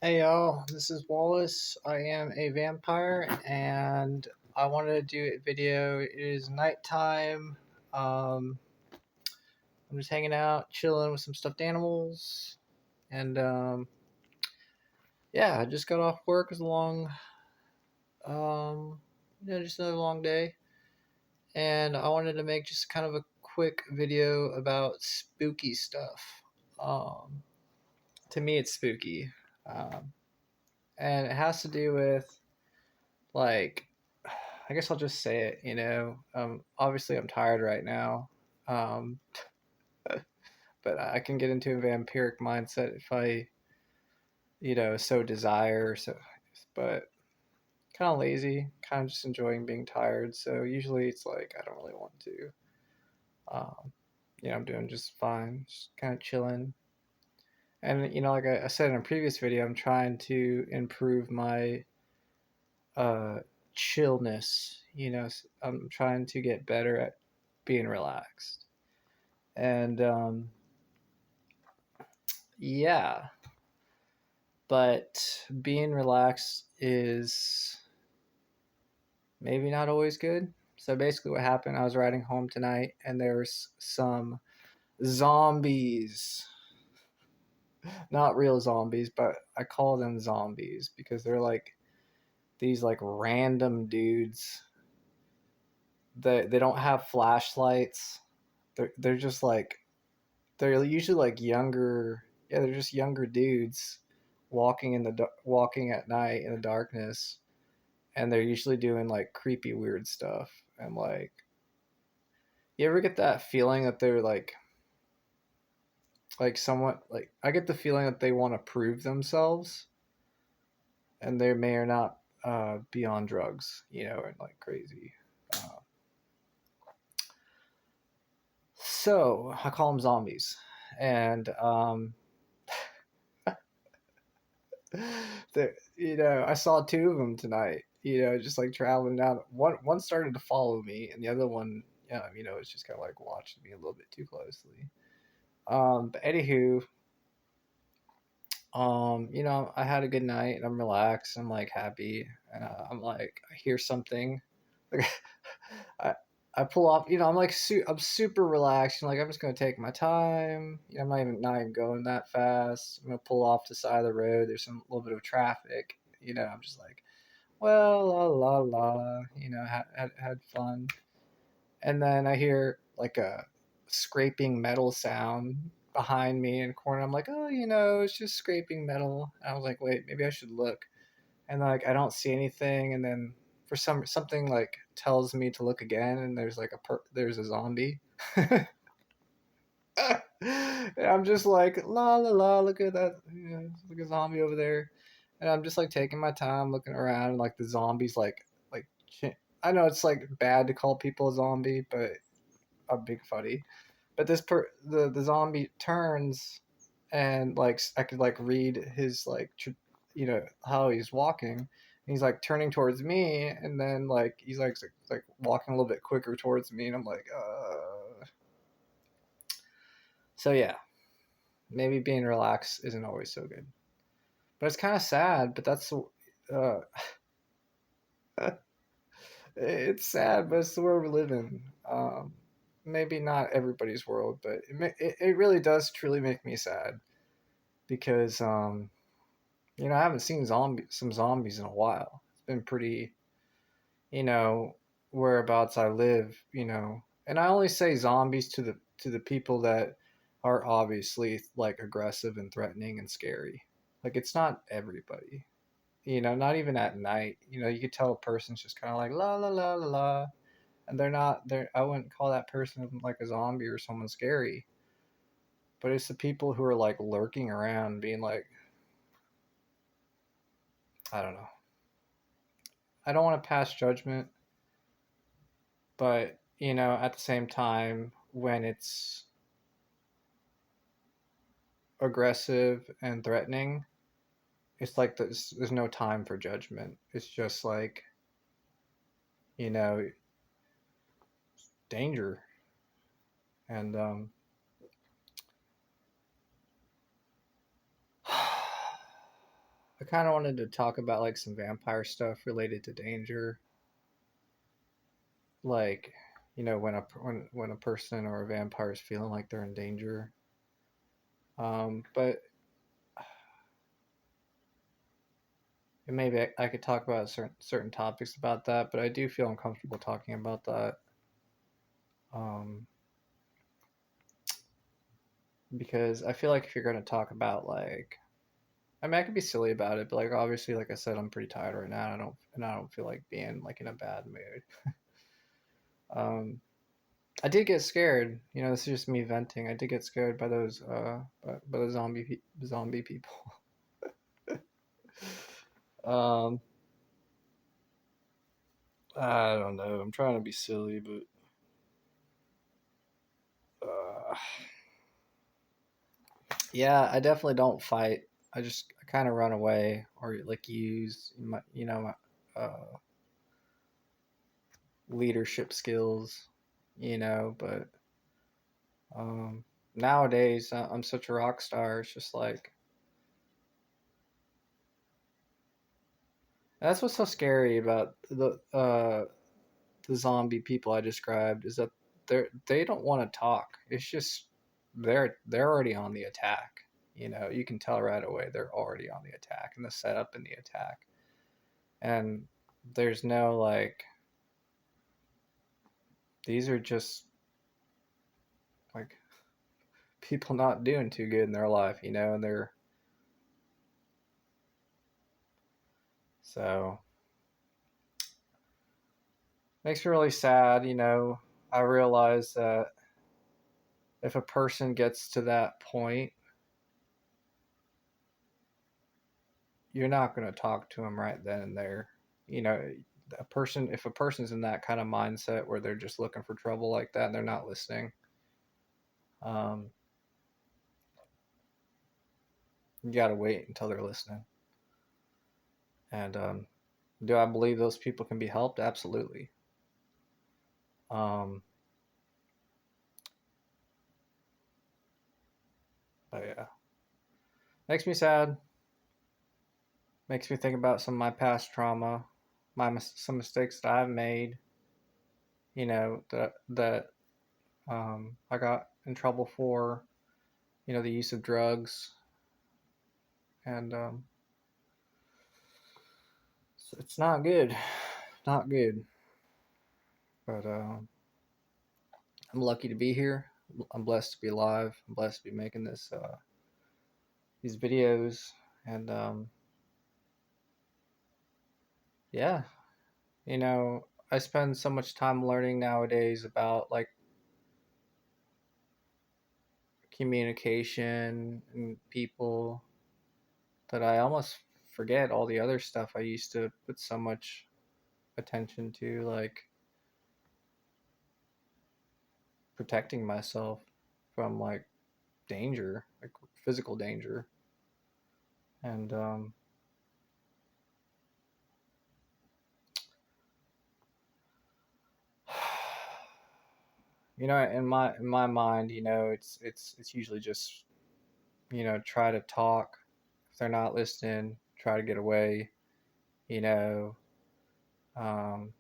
Hey y'all, this is Wallace. I am a vampire and I wanted to do a video. It is nighttime. Um, I'm just hanging out, chilling with some stuffed animals. And yeah, I just got off work. It was a long, just another long day. And I wanted to make just kind of a quick video about spooky stuff. Um, to me, it's spooky. Um, and it has to do with like I guess I'll just say it, obviously I'm tired right now. Um, but I can get into a vampiric mindset if I, so desire. So, but kind of lazy, kind of just enjoying being tired. So usually it's like I don't really want to. Um, I'm doing just fine, just kind of chilling. And like I said in a previous video, I'm trying to improve my uh, chillness. I'm trying to get better at being relaxed. And yeah, but being relaxed is maybe not always good. So basically, what happened, I was riding home tonight and there was some zombies. Not real zombies, but I call them zombies because they're like these like random dudes. They don't have flashlights. They're just like they're usually like younger. Yeah, they're just younger dudes walking at night in the darkness, and they're usually doing like creepy, weird stuff. And like, you ever get that feeling that they're like somewhat like I get the feeling that they want to prove themselves, and they may or not be on drugs, and like crazy. Uh, so I call them zombies, and I saw two of them tonight. Just like traveling down. One started to follow me, and the other one, it's just kind of like watching me a little bit too closely. But anywho, I had a good night, and I'm relaxed. I'm like happy, and I'm like I hear something, like I. I pull off, I'm like I'm super relaxed. I'm just gonna take my time. I'm not even going that fast. I'm gonna pull off the side of the road. There's some little bit of traffic. I'm just like, well, la la la, had fun. And then I hear like a scraping metal sound behind me in the corner. I'm like, oh, it's just scraping metal. And I was like, wait, maybe I should look. And like, I don't see anything. And then for something like tells me to look again, and there's like there's a zombie. And I'm just like, la la la, look at that, look at a zombie over there. And I'm just like taking my time looking around, and like the zombies, like I know it's like bad to call people a zombie, but a big funny. But the zombie turns, and like I could like read his like how he's walking. And he's like turning towards me, and then like he's like walking a little bit quicker towards me, and I'm like, So yeah, maybe being relaxed isn't always so good. But it's kind of sad. But that's it's sad, but it's the world we live in. Maybe not everybody's world, but it really does truly make me sad because I haven't seen some zombies in a while. It's been pretty, you know whereabouts I live, and I only say zombies to the people that are obviously like aggressive and threatening and scary. Like it's not everybody. Not even at night. You could tell a person's just kind of like la la la la la, and they're not. I wouldn't call that person like a zombie or someone scary. But it's the people who are like lurking around, being like, I don't know. I don't want to pass judgment, but at the same time, when it's aggressive and threatening, it's like there's no time for judgment. It's just like you know danger. And I kind of wanted to talk about like some vampire stuff related to danger, like when a person or a vampire is feeling like they're in danger. But maybe I could talk about certain topics about that, but I do feel uncomfortable talking about that. Um, because I feel like if you're going to talk about like, I mean, I could be silly about it, but like obviously, like I said, I'm pretty tired right now. And I don't feel like being like in a bad mood. Um, I did get scared. You know, this is just me venting. I did get scared by those by the zombie people. um, I don't know. I'm trying to be silly, but uh, yeah, I definitely don't fight. I kind of run away or like use my my leadership skills, But um, nowadays I'm such a rock star. It's just like that's what's so scary about the zombie people I described is that they don't want to talk. It's just they're already on the attack. You can tell right away they're already on the attack and the setup in the attack. And there's no like these are just like people not doing too good in their life, and they're so makes me really sad, I realize that if a person gets to that point, you're not going to talk to them right then and there. You know, if a person's in that kind of mindset where they're just looking for trouble like that and they're not listening, um, you got to wait until they're listening. And do I believe those people can be helped? Absolutely. Um, but yeah, makes me sad. Makes me think about some of my past trauma, some mistakes that I've made. That I got in trouble for. The use of drugs, and it's not good, not good. But I'm lucky to be here. I'm blessed to be alive. I'm blessed to be making these videos, and yeah, I spend so much time learning nowadays about like communication and people that I almost forget all the other stuff I used to put so much attention to, like protecting myself from like danger, like physical danger. And in my mind, it's usually just try to talk. If they're not listening, try to get away. You know, um,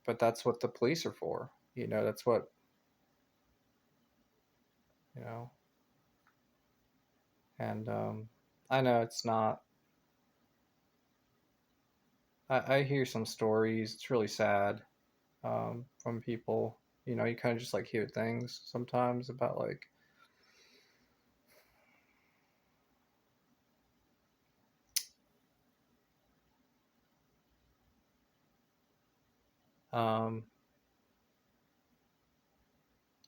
but that's what the police are for. That's what you know. And I know it's not. I hear some stories. It's really sad from people. You kind of just like hear things sometimes about like um,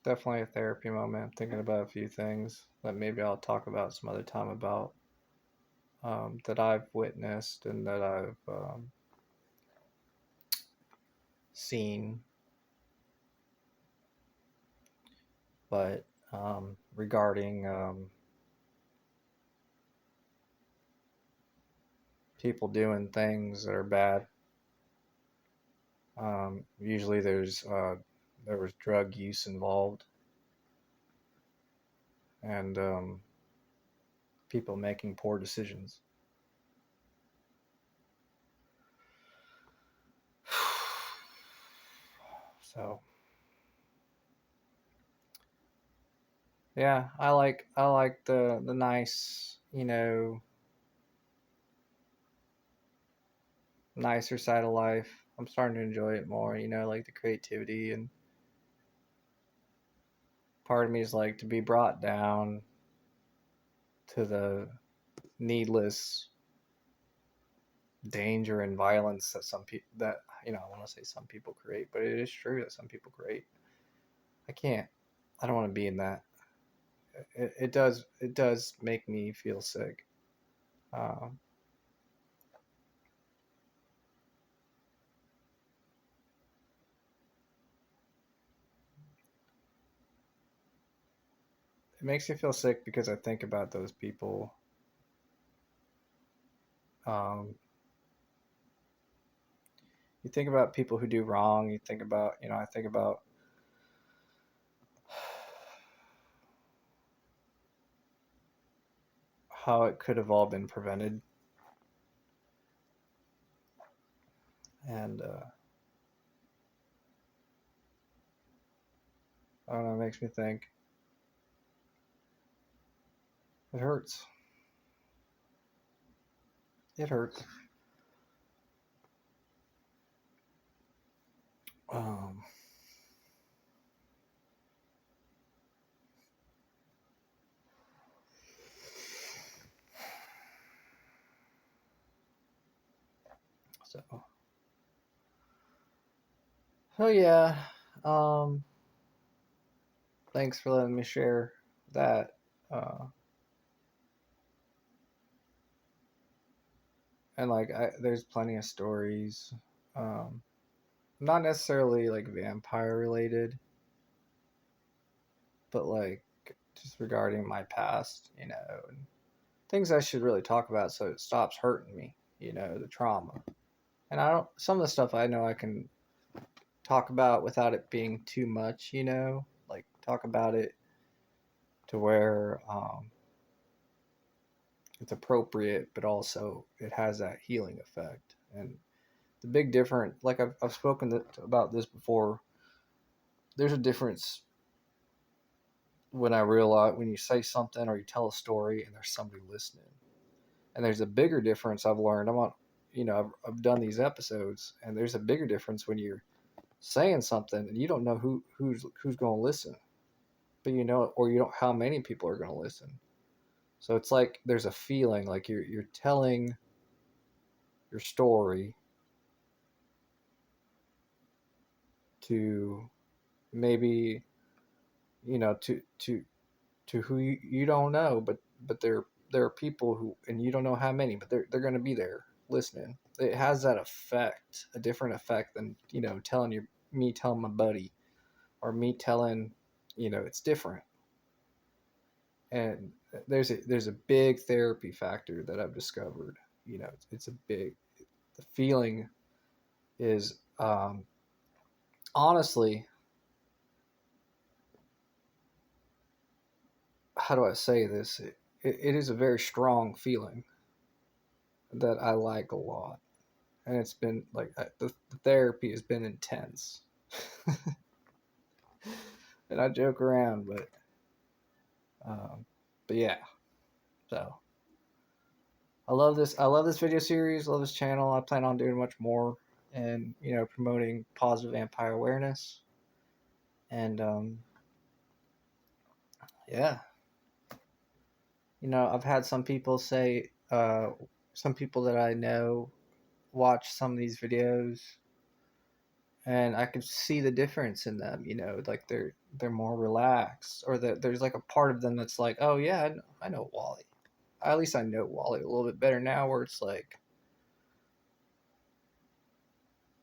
definitely a therapy moment. I'm thinking about a few things that maybe I'll talk about some other time about that I've witnessed and that I've seen. But regarding people doing things that are bad, usually there was drug use involved, and people making poor decisions. So yeah, I like the nice, nicer side of life. I'm starting to enjoy it more, like the creativity, and part of me is like to be brought down to the needless danger and violence that some people that I want to say some people create, but it is true that some people create. I can't. I don't want to be in that. It does make me feel sick. Um, it makes me feel sick because I think about those people. Um, you think about people who do wrong. You think about, I think about how it could have all been prevented, and I don't know. It makes me think. It hurts. It hurts. Um, so, oh yeah. Um, Thanks for letting me share that. Uh, and like, there's plenty of stories. Um, Not necessarily like vampire related, but like just regarding my past, and things I should really talk about so it stops hurting me, the trauma. And I don't, some of the stuff I know I can talk about without it being too much, like talk about it to where it's appropriate, but also it has that healing effect. And the big difference, like I've spoken about this before, there's a difference when I realize when you say something or you tell a story and there's somebody listening. And there's a bigger difference I've learned. I've done these episodes, and there's a bigger difference when you're saying something and you don't know who's going to listen, but or you don't how many people are going to listen. So it's like there's a feeling like you're telling your story to maybe to who you don't know, but there are people who, and you don't know how many, but they're going to be there listening. It has that effect, a different effect than telling me telling my buddy, or me telling, it's different. And there's a big therapy factor that I've discovered. It's a big, the feeling is honestly, how do I say this? It is a very strong feeling that I like a lot, and it's been like the therapy has been intense. And I joke around, um, but yeah. So I love this video series. Love this channel. I plan on doing much more, and promoting positive vampire awareness. And yeah, I've had some people say, some people that I know watch some of these videos, and I could see the difference in them. Like they're more relaxed, or that there's like a part of them that's like, oh yeah, I know Wally. At least I know Wally a little bit better now, where it's like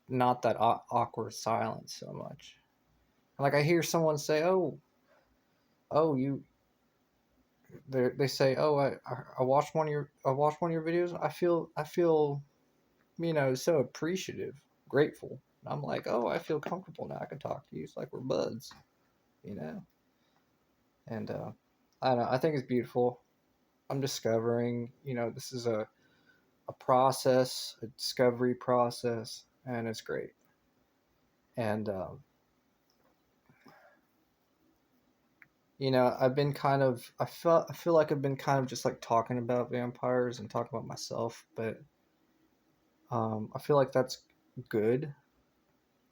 not that awkward silence so much. Like I hear someone say, oh, they say, oh, I watched one of your videos. I feel so appreciative, grateful. And I'm like, oh, I feel comfortable now. I can talk to you. It's like we're buds, you know. And I don't know. I think it's beautiful. I'm discovering, this is a process, a discovery process, and it's great. And I've been kind of I feel like I've been kind of just like talking about vampires and talking about myself, but I feel like that's good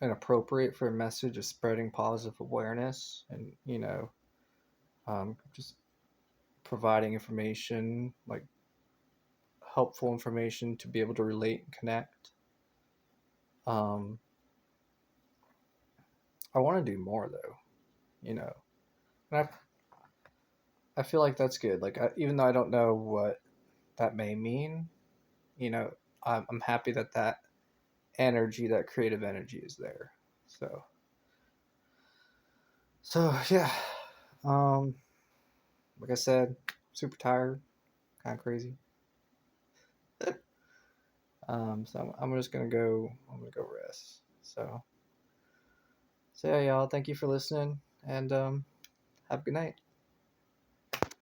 and appropriate for a message of spreading positive awareness and just providing information, like helpful information to be able to relate and connect. um I want to do more though, you know and I feel like that's good. Like even though I don't know what that may mean, you know I'm happy that energy, that creative energy is there. So yeah. um like I said, super tired, kind of crazy. So I'm just gonna go. I'm gonna go rest. So yeah, y'all. Thank you for listening, and have a good night.